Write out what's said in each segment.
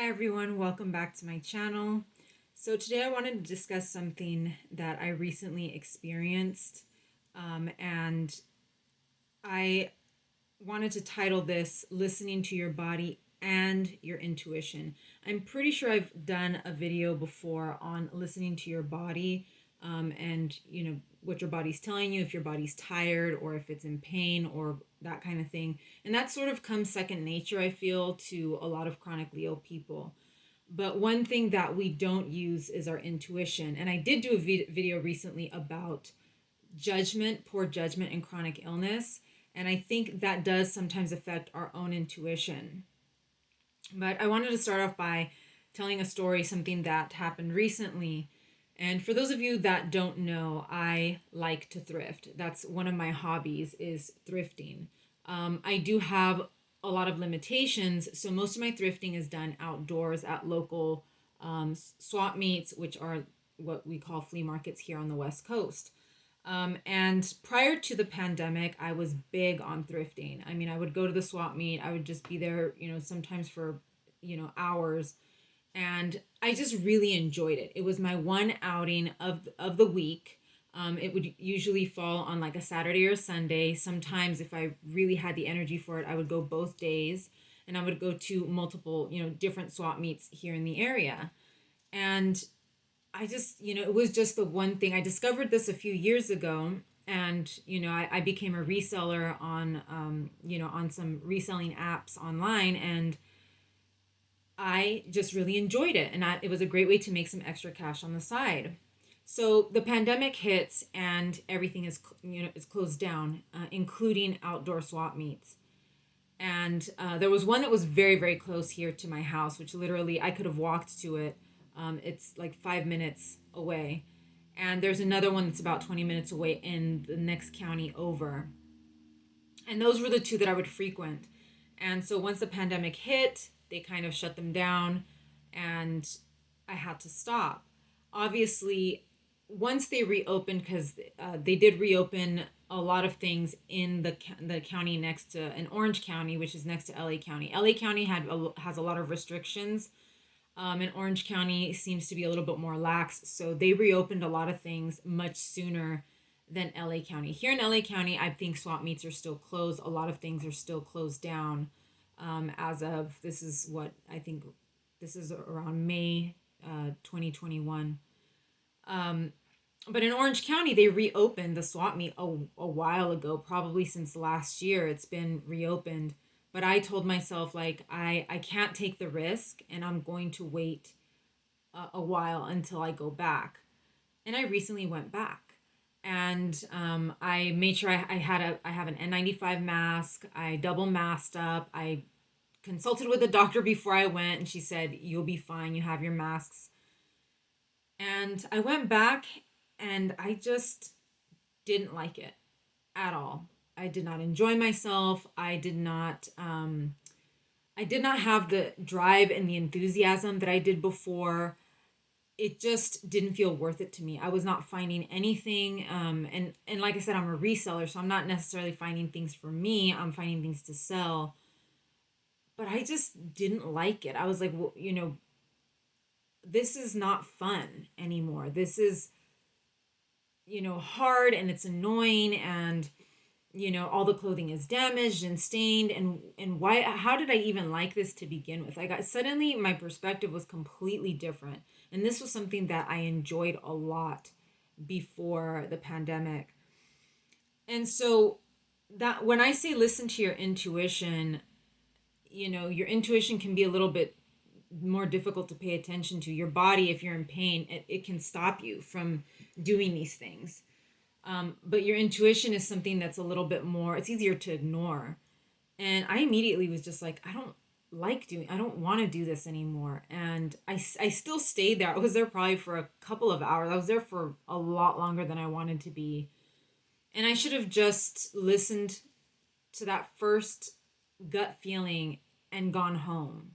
Hi everyone, welcome back to my channel. So today I wanted to discuss something that I recently experienced, and I wanted to title this Listening to Your Body and Your Intuition. I'm pretty sure I've done a video before on listening to your body, and what your body's telling you, if your body's tired or if it's in pain or that kind of thing. And that sort of comes second nature, I feel, to a lot of chronically ill people. But one thing that we don't use is our intuition. And I did do a video recently about judgment, poor judgment, and chronic illness. And I think that does sometimes affect our own intuition. But I wanted to start off by telling a story, something that happened recently. And for those of you that don't know, I like to thrift. That's one of my hobbies, is thrifting. I do have a lot of limitations, so most of my thrifting is done outdoors at local swap meets, which are what we call flea markets here on the West Coast. And prior to the pandemic, I was big on thrifting. I mean, I would go to the swap meet, I would just be there, sometimes for, hours. And I just really enjoyed it. It was my one outing of the week. It would usually fall on like a Saturday or Sunday. Sometimes, if I really had the energy for it, I would go both days, and I would go to multiple, different swap meets here in the area. And I just, it was just the one thing. I discovered this a few years ago, and I became a reseller on, on some reselling apps online, and I just really enjoyed it, and it was a great way to make some extra cash on the side. So the pandemic hits, and everything is closed down, including outdoor swap meets. And there was one that was very, very close here to my house, which literally I could have walked to it. It's like 5 minutes away. And there's another one that's about 20 minutes away in the next county over. And those were the two that I would frequent. And so once the pandemic hit, they kind of shut them down, and I had to stop. Obviously, once they reopened, because they did reopen a lot of things in the county next to, in Orange County, which is next to LA County. LA County has a lot of restrictions. And Orange County seems to be a little bit more lax, so they reopened a lot of things much sooner than LA County. Here in LA County, I think swap meets are still closed. A lot of things are still closed down, as of, this is what I think, this is around May 2021. But in Orange County, they reopened the swap meet a while ago, probably since last year. It's been reopened. But I told myself, like, I can't take the risk, and I'm going to wait a while until I go back. And I recently went back. And I made sure I have an N95 mask. I double masked up. I consulted with the doctor before I went, and she said, "You'll be fine. You have your masks." And I went back, and I just didn't like it at all. I did not enjoy myself. I did not have the drive and the enthusiasm that I did before. It just didn't feel worth it to me. I was not finding anything. And like I said, I'm a reseller, so I'm not necessarily finding things for me. I'm finding things to sell. But I just didn't like it. I was like, well, this is not fun anymore. This is, hard, and it's annoying, and all the clothing is damaged and stained, and why, how did I even like this to begin with? Suddenly my perspective was completely different, and this was something that I enjoyed a lot before the pandemic. And so, that when I say listen to your intuition, your intuition can be a little bit more difficult to pay attention to. Your body, if you're in pain, it can stop you from doing these things. But your intuition is something that's a little bit more, it's easier to ignore. And I immediately was just like, I don't want to do this anymore. And I still stayed there. I was there probably for a couple of hours. I was there for a lot longer than I wanted to be. And I should have just listened to that first gut feeling and gone home.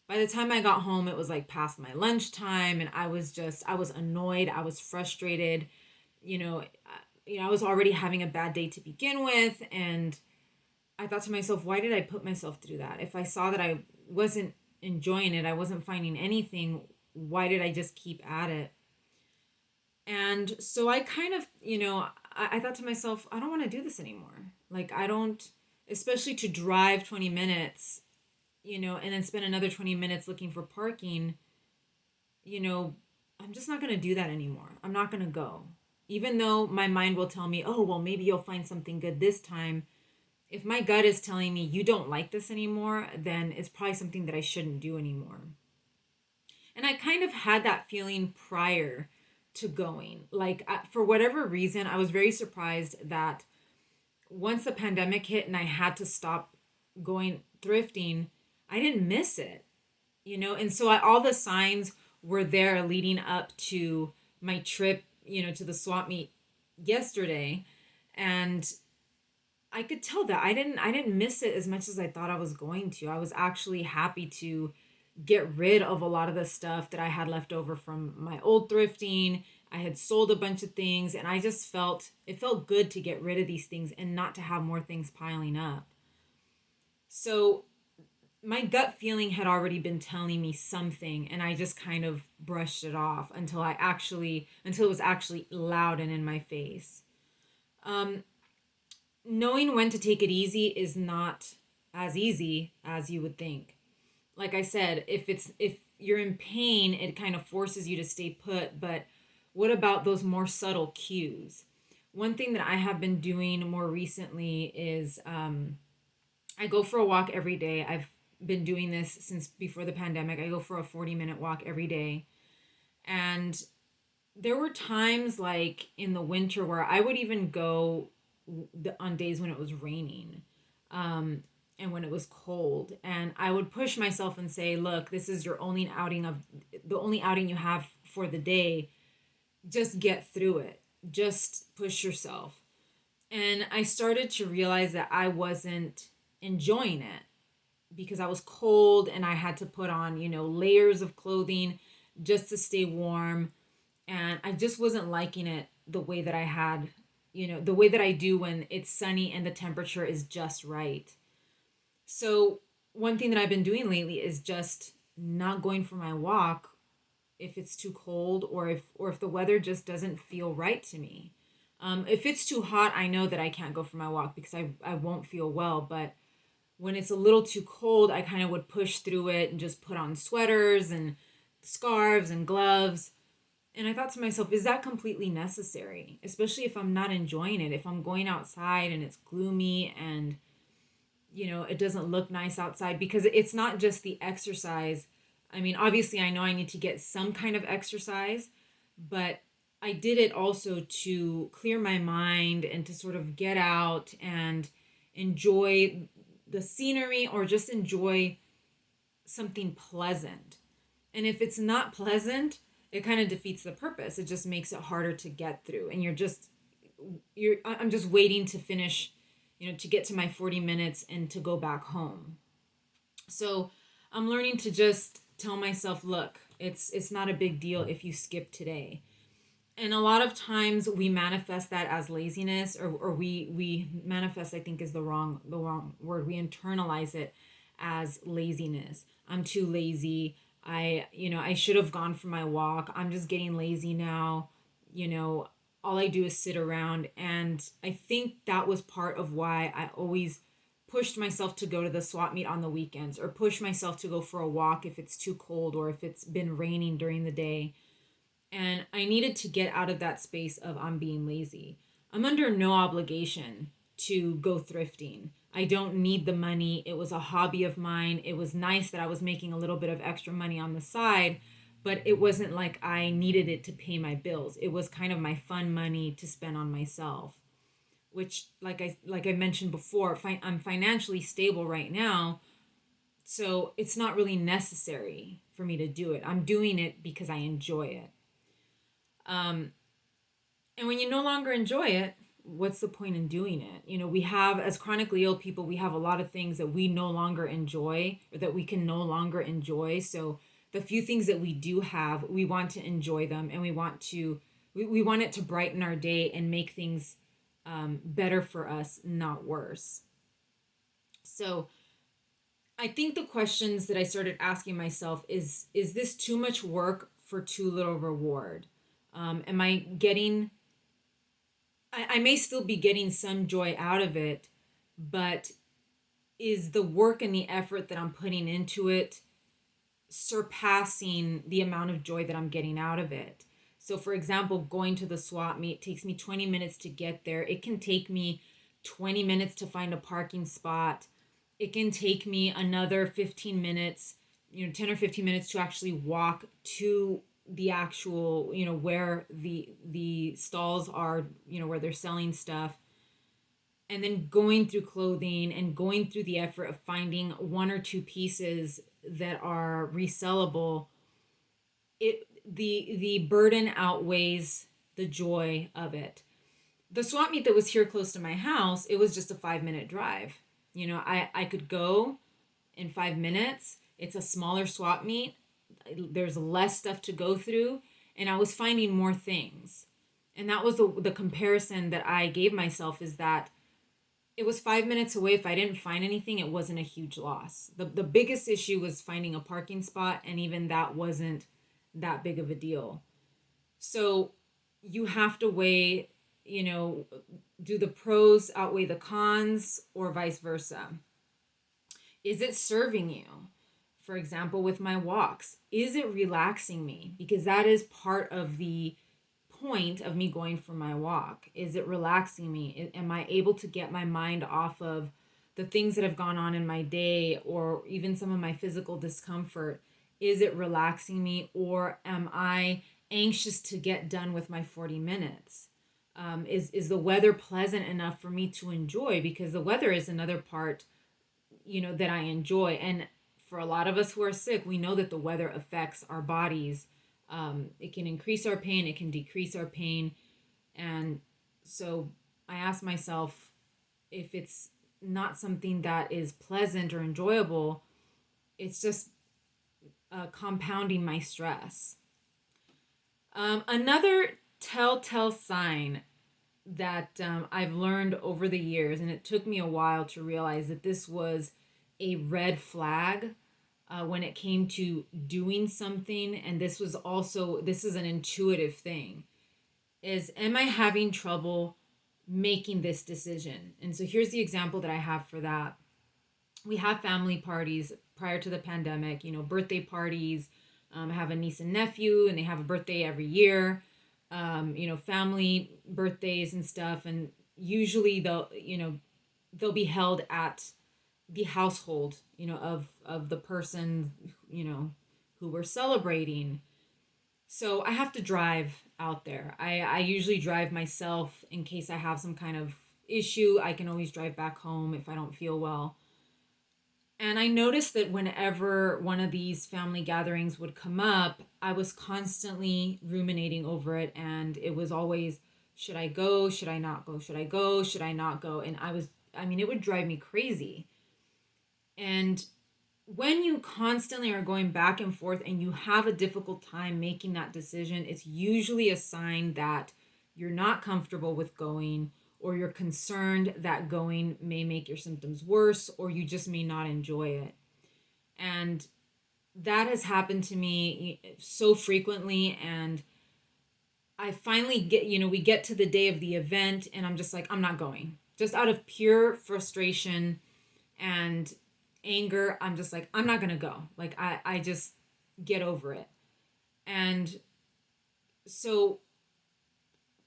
By the time I got home, it was like past my lunchtime, and I was annoyed. I was frustrated. I was already having a bad day to begin with, and I thought to myself, why did I put myself through that? If I saw that I wasn't enjoying it. I wasn't finding anything. Why did I just keep at it? And so I kind of, I thought to myself, I don't want to do this anymore. Like, I don't, especially to drive 20 minutes, and then spend another 20 minutes looking for parking, you know, I'm just not going to do that anymore. I'm not going to go. Even though my mind will tell me, oh, well, maybe you'll find something good this time. If my gut is telling me you don't like this anymore, then it's probably something that I shouldn't do anymore. And I kind of had that feeling prior to going. Like, for whatever reason, I was very surprised that once the pandemic hit and I had to stop going thrifting, I didn't miss it, And so all the signs were there leading up to my trip, to the swap meet yesterday. And I could tell that I didn't miss it as much as I thought I was going to. I was actually happy to get rid of a lot of the stuff that I had left over from my old thrifting. I had sold a bunch of things and I just felt good to get rid of these things and not to have more things piling up. So my gut feeling had already been telling me something and I just kind of brushed it off until it was actually loud and in my face. Knowing when to take it easy is not as easy as you would think. Like I said, if you're in pain, it kind of forces you to stay put, but what about those more subtle cues? One thing that I have been doing more recently is I go for a walk every day. I've been doing this since before the pandemic. I go for a 40-minute walk every day. And there were times like in the winter where I would even go on days when it was raining and when it was cold. And I would push myself and say, look, this is your only outing you have for the day. Just get through it. Just push yourself. And I started to realize that I wasn't enjoying it because I was cold and I had to put on, layers of clothing just to stay warm. And I just wasn't liking it the way that I had, the way that I do when it's sunny and the temperature is just right. So, one thing that I've been doing lately is just not going for my walk if it's too cold or if the weather just doesn't feel right to me. If it's too hot, I know that I can't go for my walk because I won't feel well. But when it's a little too cold, I kind of would push through it and just put on sweaters and scarves and gloves. And I thought to myself, is that completely necessary? Especially if I'm not enjoying it. If I'm going outside and it's gloomy and, it doesn't look nice outside, because it's not just the exercise. I mean, obviously, I know I need to get some kind of exercise, but I did it also to clear my mind and to sort of get out and enjoy the scenery or just enjoy something pleasant. And if it's not pleasant, it kind of defeats the purpose. It just makes it harder to get through. And I'm just waiting to finish, to get to my 40 minutes and to go back home. So I'm learning to just tell myself, look, it's not a big deal if you skip today. And a lot of times we manifest that as laziness, or we manifest, I think is the wrong word. We internalize it as laziness. I'm too lazy. I should have gone for my walk. I'm just getting lazy now. All I do is sit around. And I think that was part of why I always pushed myself to go to the swap meet on the weekends, or push myself to go for a walk if it's too cold or if it's been raining during the day. And I needed to get out of that space of I'm being lazy. I'm under no obligation to go thrifting. I don't need the money. It was a hobby of mine. It was nice that I was making a little bit of extra money on the side, but it wasn't like I needed it to pay my bills. It was kind of my fun money to spend on myself, which like I mentioned before, I'm financially stable right now, so it's not really necessary for me to do it. I'm doing it because I enjoy it. And when you no longer enjoy it, what's the point in doing it? We have, as chronically ill people, we have a lot of things that we no longer enjoy, or that we can no longer enjoy. So the few things that we do have, we want to enjoy them, and we want it to brighten our day and make things better for us, not worse. So I think the questions that I started asking myself is this too much work for too little reward? Am I getting, I may still be getting some joy out of it, but is the work and the effort that I'm putting into it surpassing the amount of joy that I'm getting out of it? So, for example, going to the swap meet takes me 20 minutes to get there. It can take me 20 minutes to find a parking spot. It can take me another 15 minutes, 10 or 15 minutes to actually walk to the actual, where the stalls are, where they're selling stuff, and then going through clothing and going through the effort of finding one or two pieces that are resellable. The burden outweighs the joy of it. The swap meet that was here close to my house, it was just a 5-minute drive. I could go in 5 minutes. It's a smaller swap meet. There's less stuff to go through, and I was finding more things. And that was the comparison that I gave myself, is that it was 5 minutes away. If I didn't find anything, it wasn't a huge loss. The biggest issue was finding a parking spot, and even that wasn't that big of a deal. So you have to weigh, do the pros outweigh the cons, or vice versa? Is it serving you? For example, with my walks, is it relaxing me? Because that is part of the point of me going for my walk. Is it relaxing me? Am I able to get my mind off of the things that have gone on in my day, or even some of my physical discomfort? Is it relaxing me, or am I anxious to get done with my 40 minutes? Is the weather pleasant enough for me to enjoy? Because the weather is another part, that I enjoy. And for a lot of us who are sick, we know that the weather affects our bodies. It can increase our pain, it can decrease our pain. And so I ask myself, if it's not something that is pleasant or enjoyable, it's just compounding my stress. Another telltale sign that I've learned over the years, and it took me a while to realize that this was a red flag when it came to doing something, and this is an intuitive thing, is, am I having trouble making this decision? And so here's the example that I have for that. We have family parties prior to the pandemic, birthday parties. I have a niece and nephew, and they have a birthday every year. Family birthdays and stuff, and usually they'll be held at the household, of the person, who we're celebrating. So I have to drive out there. I usually drive myself in case I have some kind of issue. I can always drive back home if I don't feel well. And I noticed that whenever one of these family gatherings would come up, I was constantly ruminating over it. And it was always, should I go? Should I not go? Should I go? Should I not go? And it would drive me crazy. And when you constantly are going back and forth and you have a difficult time making that decision, it's usually a sign that you're not comfortable with going, or you're concerned that going may make your symptoms worse, or you just may not enjoy it. And that has happened to me so frequently. And I finally we get to the day of the event, and I'm just like, I'm not going. Just out of pure frustration and anger, I'm just like, I'm not going to go. Like, I just get over it. And so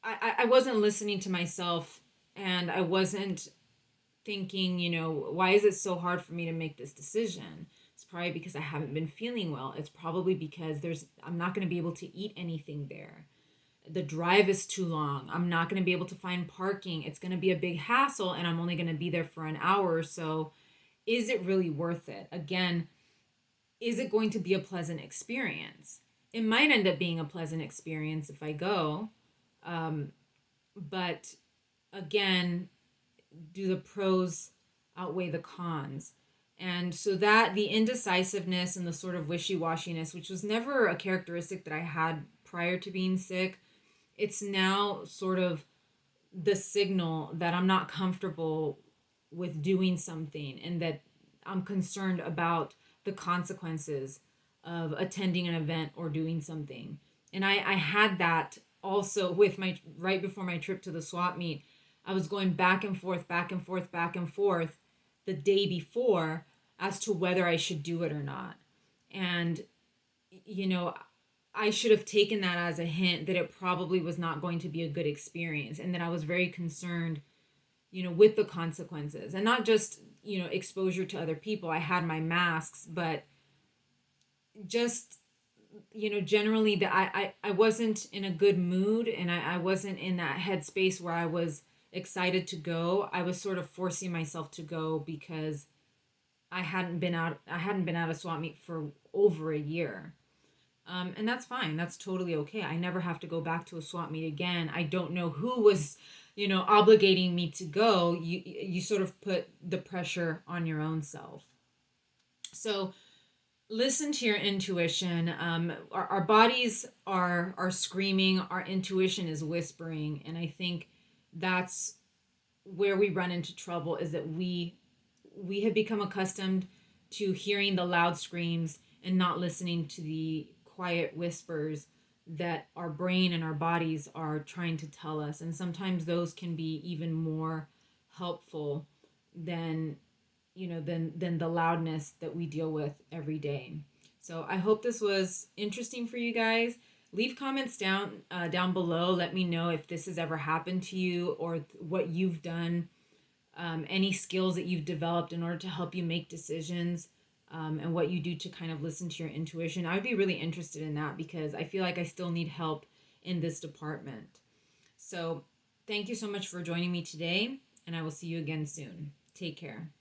I wasn't listening to myself, and I wasn't thinking, why is it so hard for me to make this decision? It's probably because I haven't been feeling well. It's probably because I'm not going to be able to eat anything there. The drive is too long. I'm not going to be able to find parking. It's going to be a big hassle, and I'm only going to be there for an hour or so. Is it really worth it? Again, is it going to be a pleasant experience? It might end up being a pleasant experience if I go. But again, do the pros outweigh the cons? And so that the indecisiveness and the sort of wishy-washiness, which was never a characteristic that I had prior to being sick, it's now sort of the signal that I'm not comfortable with doing something, and that I'm concerned about the consequences of attending an event or doing something. And I had that also with my, right before my trip to the swap meet. I was going back and forth, back and forth, back and forth the day before as to whether I should do it or not. And, you know, I should have taken that as a hint that it probably was not going to be a good experience, and that I was very concerned, with the consequences, and not just, exposure to other people. I had my masks, but just, generally that I wasn't in a good mood, and I wasn't in that headspace where I was excited to go. I was sort of forcing myself to go because I hadn't been out of swap meet for over a year. And that's fine. That's totally okay. I never have to go back to a swap meet again. I don't know who was, obligating me to go. You sort of put the pressure on your own self. So listen to your intuition. Our bodies are screaming. Our intuition is whispering, and I think that's where we run into trouble. Is that we have become accustomed to hearing the loud screams and not listening to the quiet whispers that our brain and our bodies are trying to tell us. And sometimes those can be even more helpful than than the loudness that we deal with every day. So I hope this was interesting for you guys. Leave comments down below. Let me know if this has ever happened to you, or what you've done, any skills that you've developed in order to help you make decisions, and what you do to kind of listen to your intuition. I would be really interested in that, because I feel like I still need help in this department. So thank you so much for joining me today, and I will see you again soon. Take care.